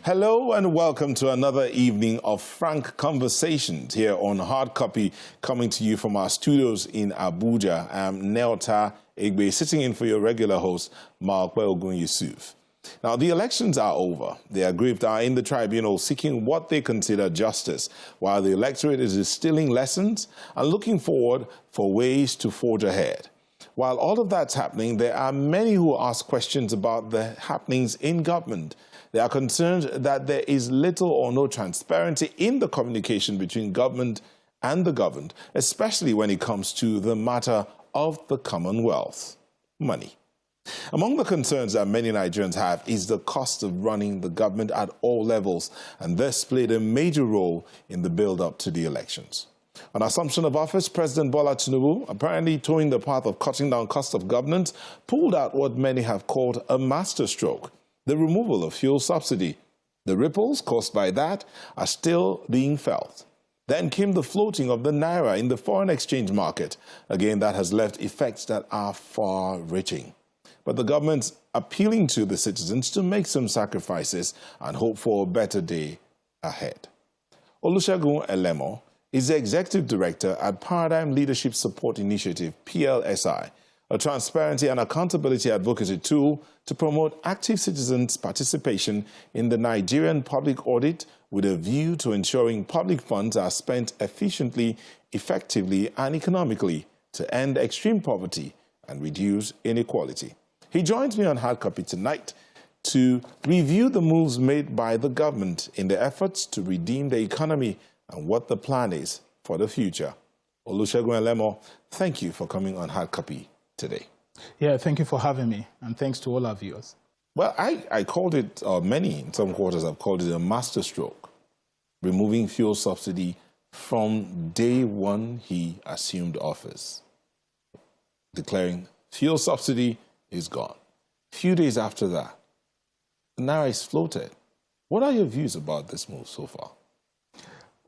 Hello and welcome to another evening of frank conversations here on Hard Copy, coming to you from our studios in Abuja. I'm Neota Egbe, sitting in for your regular host, Mark Ogun Yusuf. Now, the elections are over. The aggrieved are in the tribunal seeking what they consider justice, while the electorate is instilling lessons and looking forward for ways to forge ahead. While all of that's happening, there are many who ask questions about the happenings in government. They are concerned that there is little or no transparency in the communication between government and the governed, especially when it comes to the matter of the Commonwealth, money. Among the concerns that many Nigerians have is the cost of running the government at all levels, and this played a major role in the build-up to the elections. On assumption of office, President Bola Tinubu, apparently towing the path of cutting down cost of governance, pulled out what many have called a masterstroke: the removal of fuel subsidy. The ripples caused by that are still being felt. Then came the floating of the naira in the foreign exchange market. Again, that has left effects that are far-reaching. But the government's appealing to the citizens to make some sacrifices and hope for a better day ahead. Olusegun Elemo is the Executive Director at Paradigm Leadership Support Initiative, PLSI, a transparency and accountability advocacy tool to promote active citizens' participation in the Nigerian public audit with a view to ensuring public funds are spent efficiently, effectively, and economically to end extreme poverty and reduce inequality. He joins me on Hard Copy tonight to review the moves made by the government in the efforts to redeem the economy and what the plan is for the future. Olusegun Elemo, thank you for coming on Hard Copy today. Yeah, thank you for having me, and thanks to all our viewers. Well, I called it, or many in some quarters have called it, a masterstroke, removing fuel subsidy from day one he assumed office, declaring fuel subsidy is gone. A few days after that, the naira is floated. What are your views about this move so far?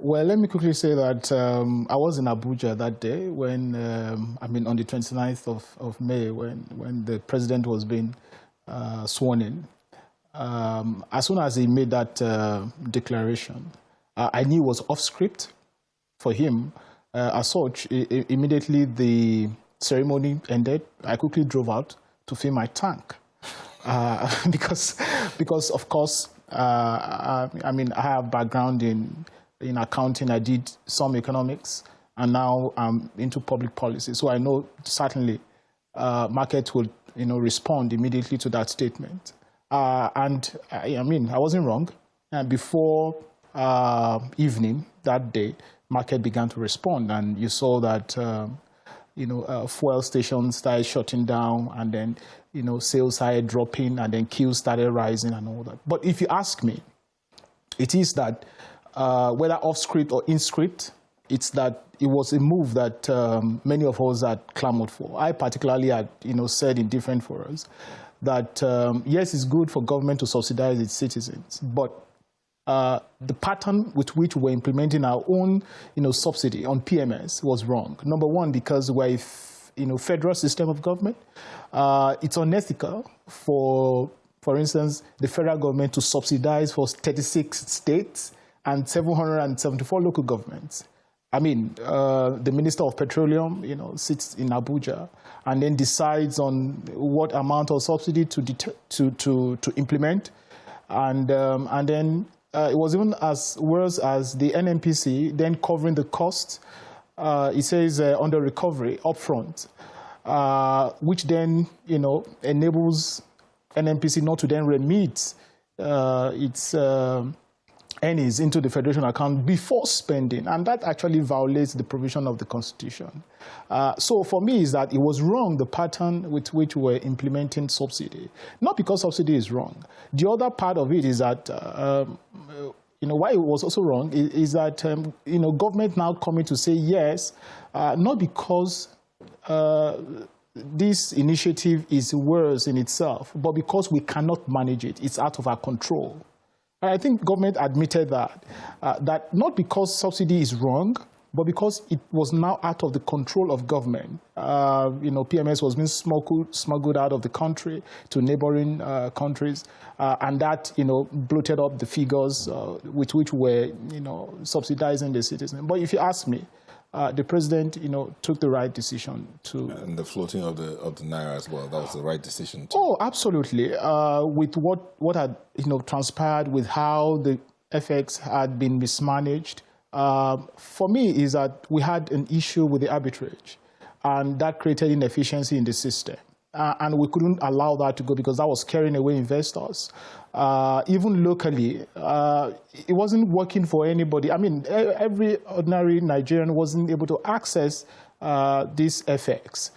Well, let me quickly say that I was in Abuja that day when, on the 29th of May, when the president was being sworn in. As soon as he made that declaration, I knew it was off script for him. As such, immediately the ceremony ended, I quickly drove out to fill my tank. Because of course, I have background in accounting. I did some economics, and now I'm into public policy. So I know certainly market will, respond immediately to that statement. And I wasn't wrong. And before evening that day, market began to respond, and you saw that fuel stations started shutting down, and then sales started dropping, and then queues started rising and all that. But if you ask me, it is that whether off script or in script, it's that it was a move that many of us had clamored for. I particularly had said in different forums that yes, it's good for government to subsidize its citizens, but the pattern with which we're implementing our own subsidy on PMS was wrong. Number one, because we're a federal system of government. It's unethical for instance, the federal government to subsidize for 36 states and 774 local governments. The Minister of Petroleum, sits in Abuja and then decides on what amount of subsidy to implement, and then it was even as worse as the NNPC then covering the cost. It says under recovery upfront, which then enables NNPC not to then remit its earnings into the federation account before spending, and that actually violates the provision of the Constitution. So for me is that it was wrong, the pattern with which we're implementing subsidy. Not because subsidy is wrong. The other part of it is that, why it was also wrong is that, government now coming to say yes, not because this initiative is worse in itself, but because we cannot manage it. It's out of our control. I think government admitted that not because subsidy is wrong, But because it was now out of the control of government, PMS was being smuggled out of the country to neighboring countries, and that, bloated up the figures with which we're, subsidizing the citizens. But if you ask me, the president, took the right decision to... And the floating of the naira as well, that was the right decision too. Oh, absolutely. With what had, transpired, with how the FX had been mismanaged, for me is that we had an issue with the arbitrage, and that created inefficiency in the system. And we couldn't allow that to go because that was scaring away investors. Even locally, it wasn't working for anybody. I mean, every ordinary Nigerian wasn't able to access this FX.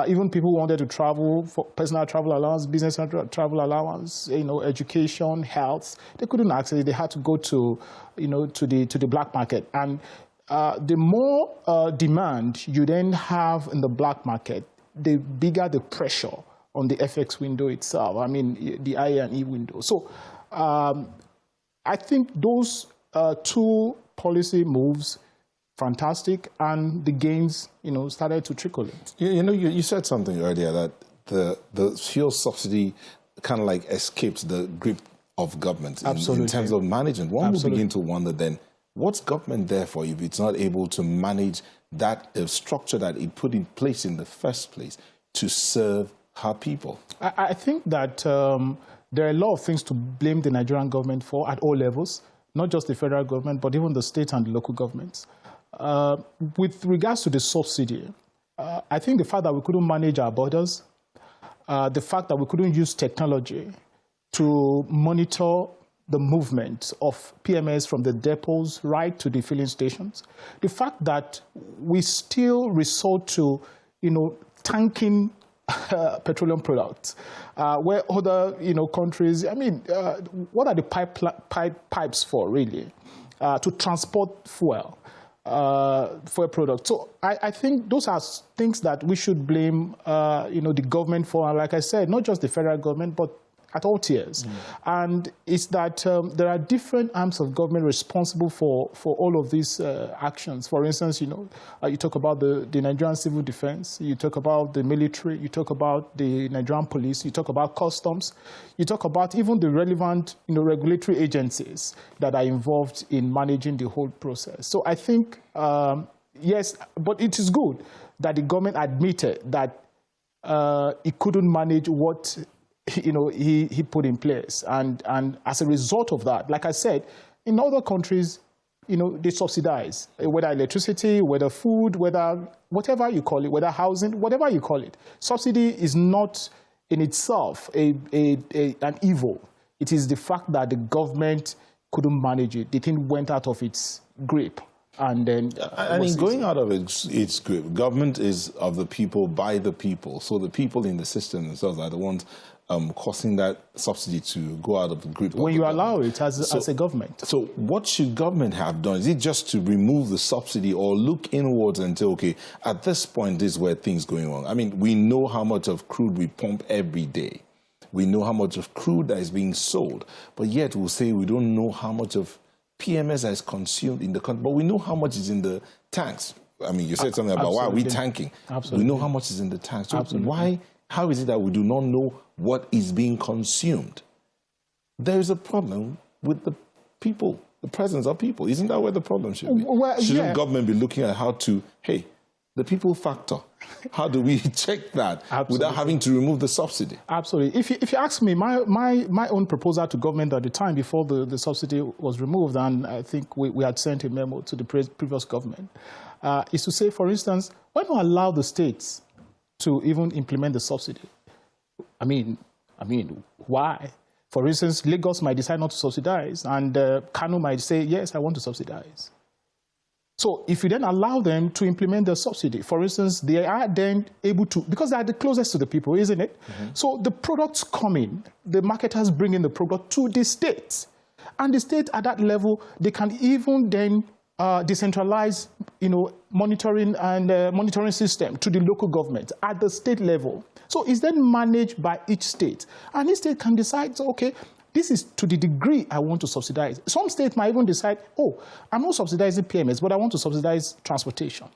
Even people who wanted to travel for personal travel allowance, business travel allowance, education, health, they couldn't access it. They had to go to, to the black market. And the more demand you then have in the black market, the bigger the pressure on the FX window itself. I mean, the I&E window. So I think those two policy moves, fantastic, and the gains, started to trickle in. You said something earlier that the fuel subsidy kind of like escaped the grip of government in terms of management. One will begin to wonder then, what's government there for if it's not able to manage that structure that it put in place in the first place to serve her people? I think that there are a lot of things to blame the Nigerian government for at all levels, not just the federal government, but even the state and the local governments. With regards to the subsidy, I think the fact that we couldn't manage our borders, the fact that we couldn't use technology to monitor the movement of PMS from the depots right to the filling stations, the fact that we still resort to, tanking petroleum products, where other, countries, I mean, what are the pipes for, really? To transport fuel products. So I think those are things that we should blame, the government for. And like I said, not just the federal government, but at all tiers. And it's that there are different arms of government responsible for all of these actions. For instance, you talk about the Nigerian civil defense, you talk about the military, you talk about the Nigerian police, you talk about customs, you talk about even the relevant regulatory agencies that are involved in managing the whole process. So I think, yes, but it is good that the government admitted that it couldn't manage what he put in place. And as a result of that, like I said, in other countries, they subsidize, whether electricity, whether food, whether whatever you call it, whether housing, whatever you call it. Subsidy is not in itself an evil. It is the fact that the government couldn't manage it. The thing went out of its grip. And then going out of its grip, government is of the people, by the people. So the people in the system themselves are the ones causing that subsidy to go out of the grip. When you allow it as a government. So what should government have done? Is it just to remove the subsidy or look inwards and say, okay, at this point, this is where things are going wrong? I mean, we know how much of crude we pump every day. We know how much of crude that is being sold. But yet we'll say we don't know how much of PMS that is consumed in the country. But we know how much is in the tanks. I mean, you said something about why are we tanking? Absolutely. We know how much is in the tanks. So Absolutely. How is it that we do not know what is being consumed? There is a problem with the people, the presence of people. Isn't that where the problem should be? Well, Shouldn't government be looking at how to, the people factor, how do we check that without having to remove the subsidy? Absolutely. If you ask me, my own proposal to government at the time before the subsidy was removed, and I think we had sent a memo to the previous government, is to say, for instance, why not allow the states to even implement the subsidy? I mean, why? For instance, Lagos might decide not to subsidize, and Kano might say, yes, I want to subsidize. So if you then allow them to implement the subsidy, for instance, they are then able to, because they are the closest to the people, isn't it? So the products come in, the marketers bring in the product to the states. And the state at that level, they can even then decentralize, monitoring and monitoring system to the local government at the state level. So it's then managed by each state. And each state can decide, so, okay, this is to the degree I want to subsidize. Some states might even decide, oh, I'm not subsidizing PMS, but I want to subsidize transportation.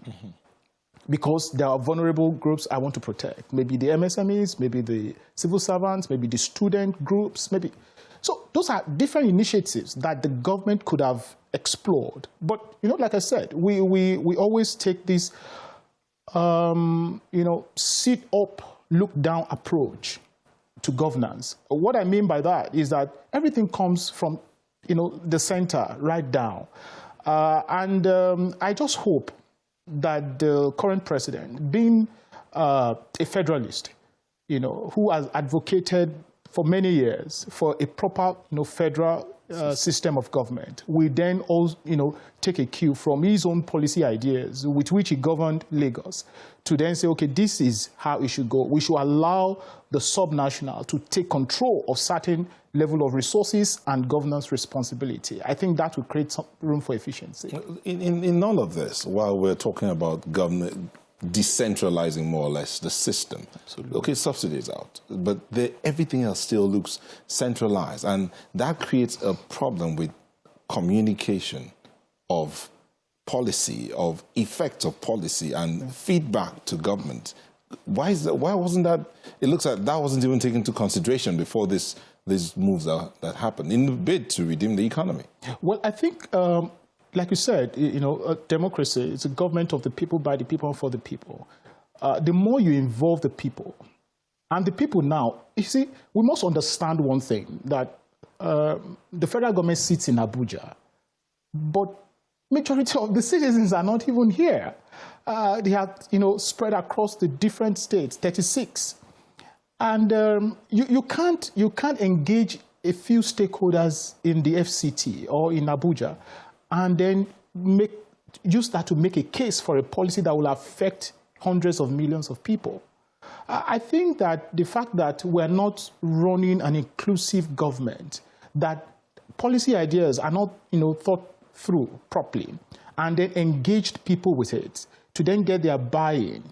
Because there are vulnerable groups I want to protect. Maybe the MSMEs, maybe the civil servants, maybe the student groups, maybe. So those are different initiatives that the government could have explored. But, like I said, we always take this, sit up, look down approach to governance. What I mean by that is that everything comes from, the center right down. I just hope that the current president, being a federalist, who has advocated for many years for a proper, federal system of government, will then also, take a cue from his own policy ideas with which he governed Lagos to then say, okay, this is how it should go. We should allow the subnational to take control of certain level of resources and governance responsibility. I think that will create some room for efficiency. In all of this, while we're talking about government decentralizing more or less the system, Absolutely. Okay, subsidies out, but everything else still looks centralized, and that creates a problem with communication of policy, of effects of policy, and feedback to government. Why wasn't that? It looks like that wasn't even taken into consideration before these moves that happened in the bid to redeem the economy. Well, I think, like you said, democracy is a government of the people, by the people, and for the people. The more you involve the people, and the people now, you see, we must understand one thing, that the federal government sits in Abuja, but majority of the citizens are not even here. They are, spread across the different states, 36. And you can't engage a few stakeholders in the FCT or in Abuja and then use that to make a case for a policy that will affect hundreds of millions of people. I think that the fact that we're not running an inclusive government, that policy ideas are not, thought through properly, and then engaged people with it to then get their buy-in,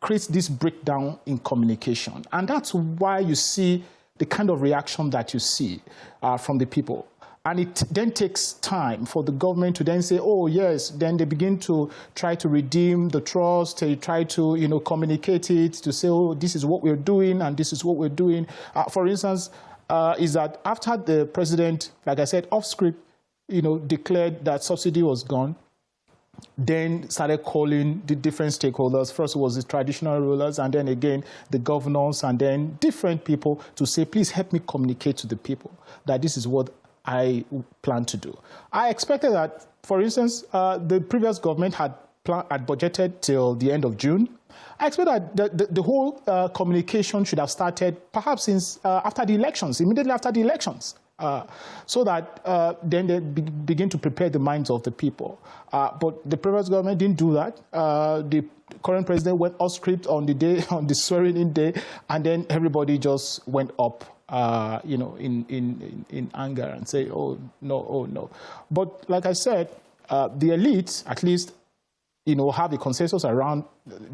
creates this breakdown in communication. And that's why you see the kind of reaction that you see from the people. And it then takes time for the government to then say, oh, yes, then they begin to try to redeem the trust, they try to, communicate it, to say, oh, this is what we're doing, and this is what we're doing. For instance, is that after the president, like I said, off script, declared that subsidy was gone, then started calling the different stakeholders. First was the traditional rulers, and then again the governors, and then different people to say, please help me communicate to the people that this is what I plan to do. I expected that, for instance, the previous government had budgeted till the end of June. I expect that the whole communication should have started perhaps since after the elections, immediately after the elections. So that then they begin to prepare the minds of the people. But the previous government didn't do that. The current president went off script on the swearing-in day, and then everybody just went up, in anger and say, oh no. But like I said, the elites at least, have a consensus around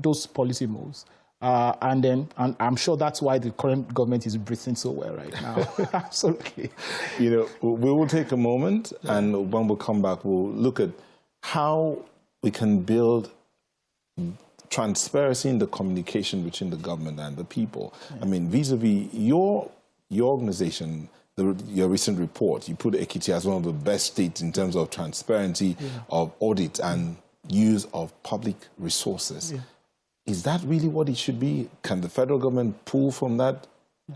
those policy moves. And I'm sure that's why the current government is breathing so well right now. Absolutely. We will take a moment, and when we come back, we'll look at how we can build transparency in the communication between the government and the people. Yeah. I mean, vis-a-vis your organization, your recent report, you put Ekiti as one of the best states in terms of transparency, of audit and use of public resources. Yeah. Is that really what it should be? Can the federal government pull from that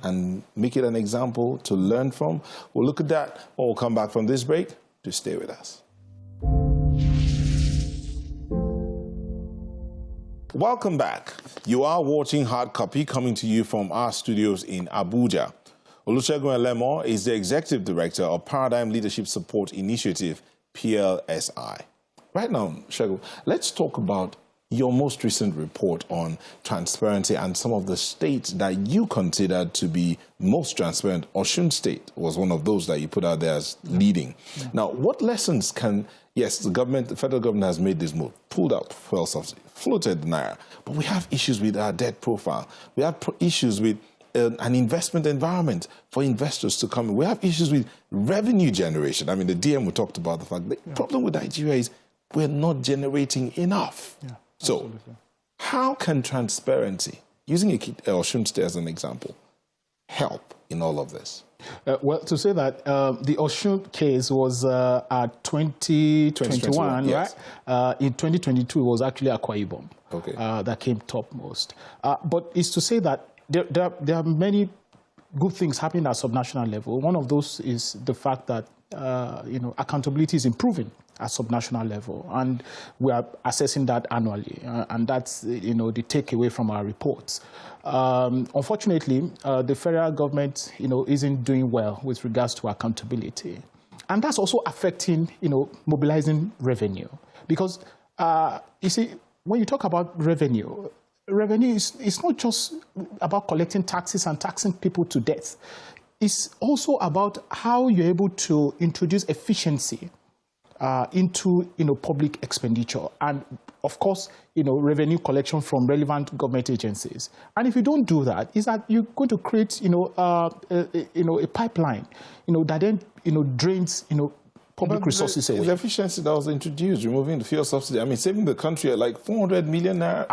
and make it an example to learn from? We'll look at that when we'll come back from this break. Just stay with us. Welcome back. You are watching Hard Copy, coming to you from our studios in Abuja. Olusegun Elemo is the Executive Director of Paradigm Leadership Support Initiative, PLSI. Right now, Segun, let's talk about your most recent report on transparency and some of the states that you consider to be most transparent. Osun State was one of those that you put out there as leading. Yeah. Now, what lessons the federal government has made this move, pulled out fuel subsidy, floated the naira, but we have issues with our debt profile. We have issues with an investment environment for investors to come in. We have issues with revenue generation. I mean, the DM, we talked about the fact the problem with Nigeria is we're not generating enough. Yeah, so how can transparency, using Osun State as an example, help in all of this? Well, to say that the Osun case was at 2021, yes. Right? In 2022, it was actually Akwa Ibom that came topmost. But it's to say that there are many good things happening at subnational level. One of those is the fact that accountability is improving at subnational level, and we are assessing that annually, and that's the takeaway from our reports. Unfortunately, the federal government isn't doing well with regards to accountability, and that's also affecting mobilizing revenue, because you see, when you talk about revenue is not just about collecting taxes and taxing people to death. It's also about how you're able to introduce efficiency into public expenditure, and of course revenue collection from relevant government agencies. And if you don't do that, is that you're going to create a pipeline that then drains public resources away. The efficiency that was introduced, removing the fuel subsidy, I mean, saving the country at like 400 million naira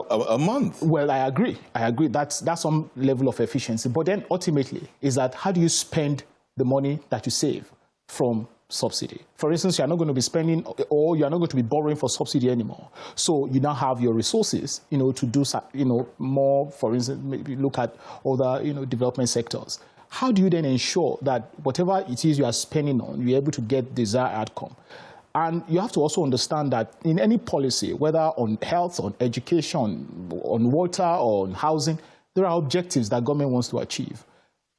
a month. Well, I agree. That's some level of efficiency. But then ultimately, is that how do you spend the money that you save from subsidy? For instance, you're not going to be spending, or you're not going to be borrowing for subsidy anymore. So you now have your resources, to do, more. For instance, maybe look at other, development sectors. How do you then ensure that whatever it is you are spending on, you're able to get desired outcome? And you have to also understand that in any policy, whether on health, on education, on water, or on housing, there are objectives that government wants to achieve.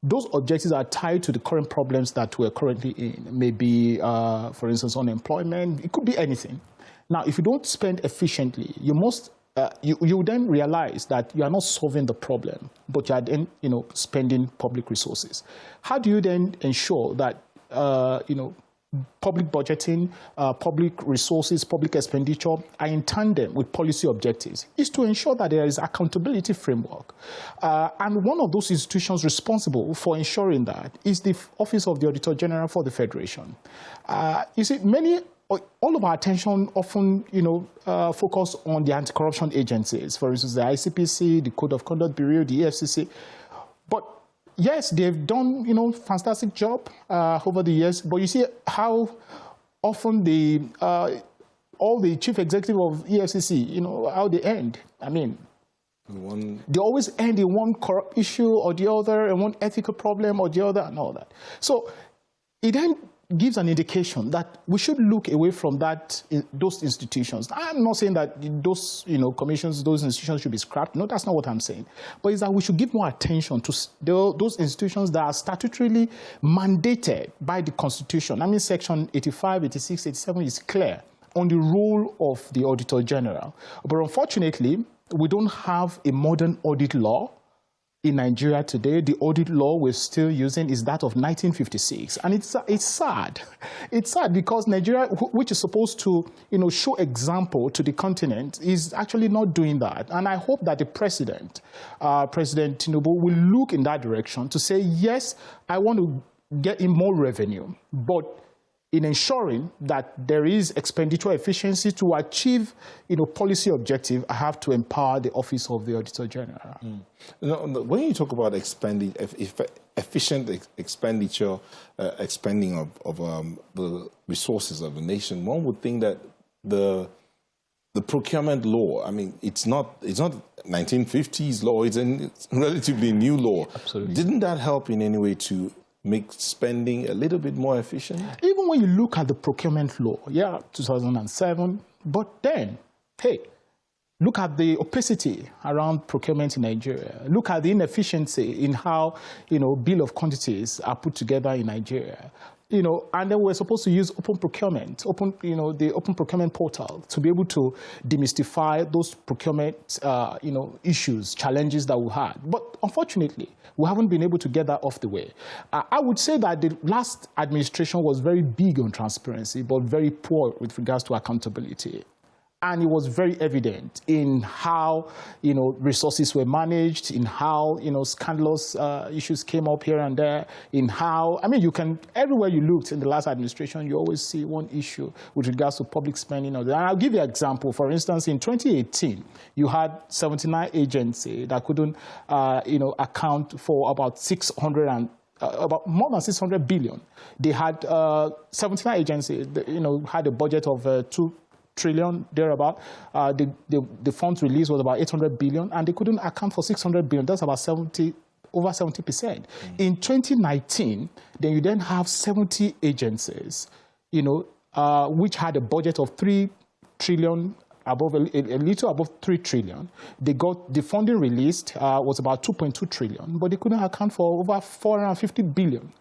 Those objectives are tied to the current problems that we're currently in. Maybe, for instance, unemployment. It could be anything. Now, if you don't spend efficiently, you must you then realize that you are not solving the problem, but you are then spending public resources. How do you then ensure that public budgeting, public resources, public expenditure are in tandem with policy objectives? Is to ensure that there is accountability framework. And one of those institutions responsible for ensuring that is the Office of the Auditor General for the Federation. You see, all of our attention often, focus on the anti-corruption agencies, for instance, the ICPC, the Code of Conduct Bureau, the EFCC. But yes, they've done, fantastic job over the years. But you see how often all the chief executive of EFCC, how they end. I mean, they always end in one corrupt issue or the other, and one ethical problem or the other, and all that. So it then gives an indication that we should look away from those institutions. I'm not saying that those commissions, those institutions should be scrapped. No, that's not what I'm saying. But it's that we should give more attention to those institutions that are statutorily mandated by the Constitution. I mean, Section 85, 86, 87 is clear on the role of the Auditor General. But unfortunately, we don't have a modern audit law in Nigeria today. The audit law we're still using is that of 1956. And it's sad. It's sad because Nigeria, which is supposed to show example to the continent, is actually not doing that. And I hope that the President Tinubu, will look in that direction to say, yes, I want to get in more revenue, but in ensuring that there is expenditure efficiency to achieve, policy objective, I have to empower the Office of the Auditor General. When you talk about efficient expenditure, expending of the resources of the nation, one would think that the procurement law, I mean, it's not 1950s law, it's a relatively new law. Absolutely. Didn't that help in any way to make spending a little bit more efficient? Even when you look at the procurement law, 2007, but then, hey, look at the opacity around procurement in Nigeria. Look at the inefficiency in how, bill of quantities are put together in Nigeria. And then we're supposed to use open procurement, the open procurement portal to be able to demystify those procurement, issues, challenges that we had. But unfortunately, we haven't been able to get that off the way. I would say that the last administration was very big on transparency, but very poor with regards to accountability. And it was very evident in how, resources were managed, in how, scandalous issues came up here and there, in how, everywhere you looked in the last administration, you always see one issue with regards to public spending. And I'll give you an example. For instance, in 2018, you had 79 agencies that couldn't, account for about more than 600 billion. They had 79 agencies, had a budget of 2 trillion, thereabout. The funds released was about 800 billion, and they couldn't account for 600 billion. That's about over 70%. In 2019, then you then have 70 agencies, which had a budget of 3 trillion, a little above 3 trillion. They got the funding released was about 2.2 trillion, but they couldn't account for over 450 billion.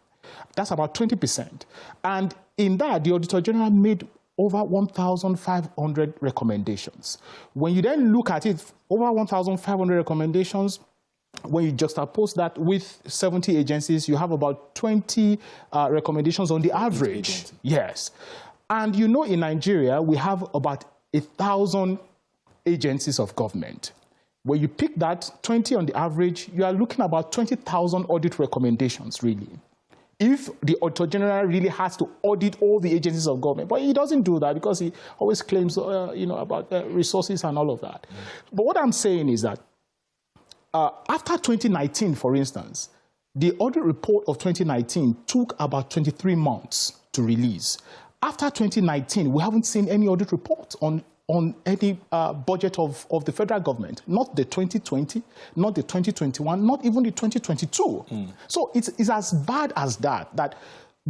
That's about 20%. And in that, the Auditor General made over 1,500 recommendations. When you then look at it, over 1,500 recommendations, when you juxtapose that with 70 agencies, you have about 20 recommendations on the average. Yes. And in Nigeria, we have about 1,000 agencies of government. When you pick that 20 on the average, you are looking at about 20,000 audit recommendations, really. If the Auditor General really has to audit all the agencies of government. But he doesn't do that because he always claims, about resources and all of that. But what I'm saying is that after 2019, for instance, the audit report of 2019 took about 23 months to release. After 2019, we haven't seen any audit report on any budget of the federal government, not the 2020, not the 2021, not even the 2022. So it's as bad as that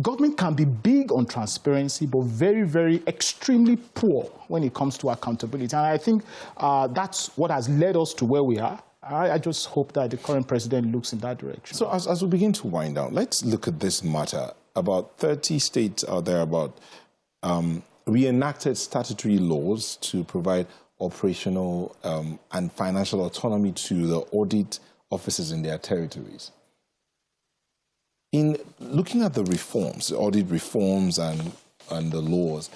government can be big on transparency, but very, very extremely poor when it comes to accountability. And I think that's what has led us to where we are. I just hope that the current president looks in that direction. So as we begin to wind down, let's look at this matter. About 30 states out there reenacted statutory laws to provide operational and financial autonomy to the audit offices in their territories. In looking at the reforms, the audit reforms and the laws,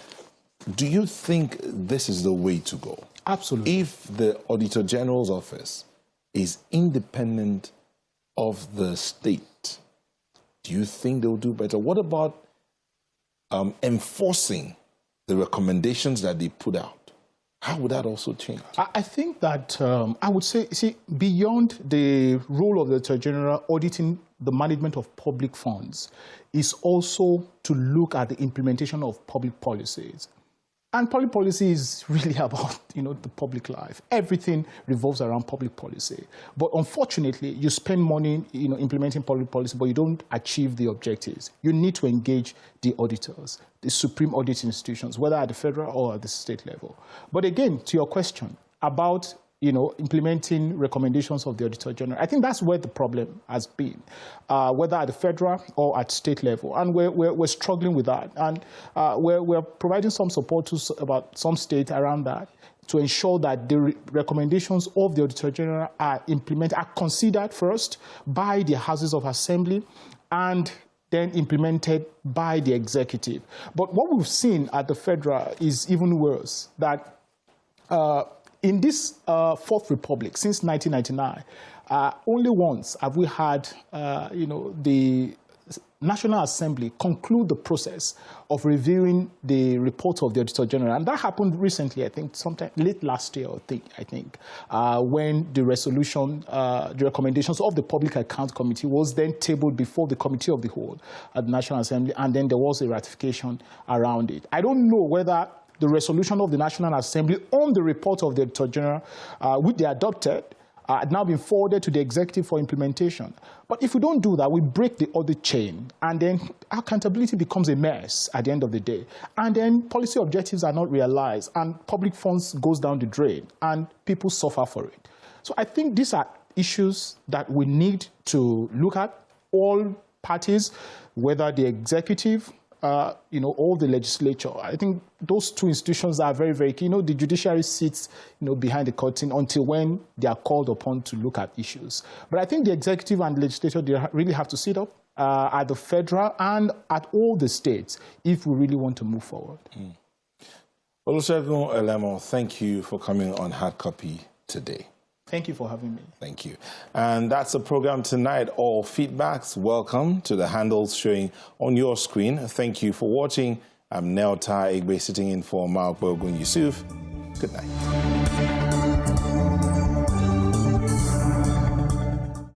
do you think this is the way to go? Absolutely. If the Auditor General's office is independent of the state, do you think they'll do better? What about enforcing the recommendations that they put out? How would that also change? I think that I would say, beyond the role of the Auditor General auditing the management of public funds is also to look at the implementation of public policies. And public policy is really about, the public life. Everything revolves around public policy. But unfortunately, you spend money, implementing public policy, but you don't achieve the objectives. You need to engage the auditors, the supreme audit institutions, whether at the federal or at the state level. But again, to your question about, implementing recommendations of the Auditor General, I think that's where the problem has been, whether at the federal or at state level. And we're struggling with that. And we're providing some support to about some states around that to ensure that the recommendations of the Auditor General are implemented, are considered first by the Houses of Assembly and then implemented by the executive. But what we've seen at the federal is even worse, that in this Fourth Republic, since 1999, only once have we had, the National Assembly conclude the process of reviewing the report of the Auditor General. And that happened recently, I think, sometime late last year, I think, when the resolution, the recommendations of the Public Account Committee was then tabled before the Committee of the Whole at the National Assembly, and then there was a ratification around it. I don't know whether the resolution of the National Assembly on the report of the Auditor General, which they adopted, had now been forwarded to the executive for implementation. But if we don't do that, we break the audit chain, and then accountability becomes a mess at the end of the day. And then policy objectives are not realized, and public funds goes down the drain, and people suffer for it. So I think these are issues that we need to look at, all parties, whether the executive, all the legislature. I think those two institutions are very, very key. The judiciary sits, behind the curtain until when they are called upon to look at issues. But I think the executive and the legislature, they really have to sit up at the federal and at all the states if we really want to move forward. Olusegun Elemo, thank you for coming on Hard Copy today. Thank you for having me. Thank you. And that's the program tonight. All feedbacks, welcome to the handles showing on your screen. Thank you for watching. I'm Neota Egbe sitting in for Mark Bogun Yusuf. Good night.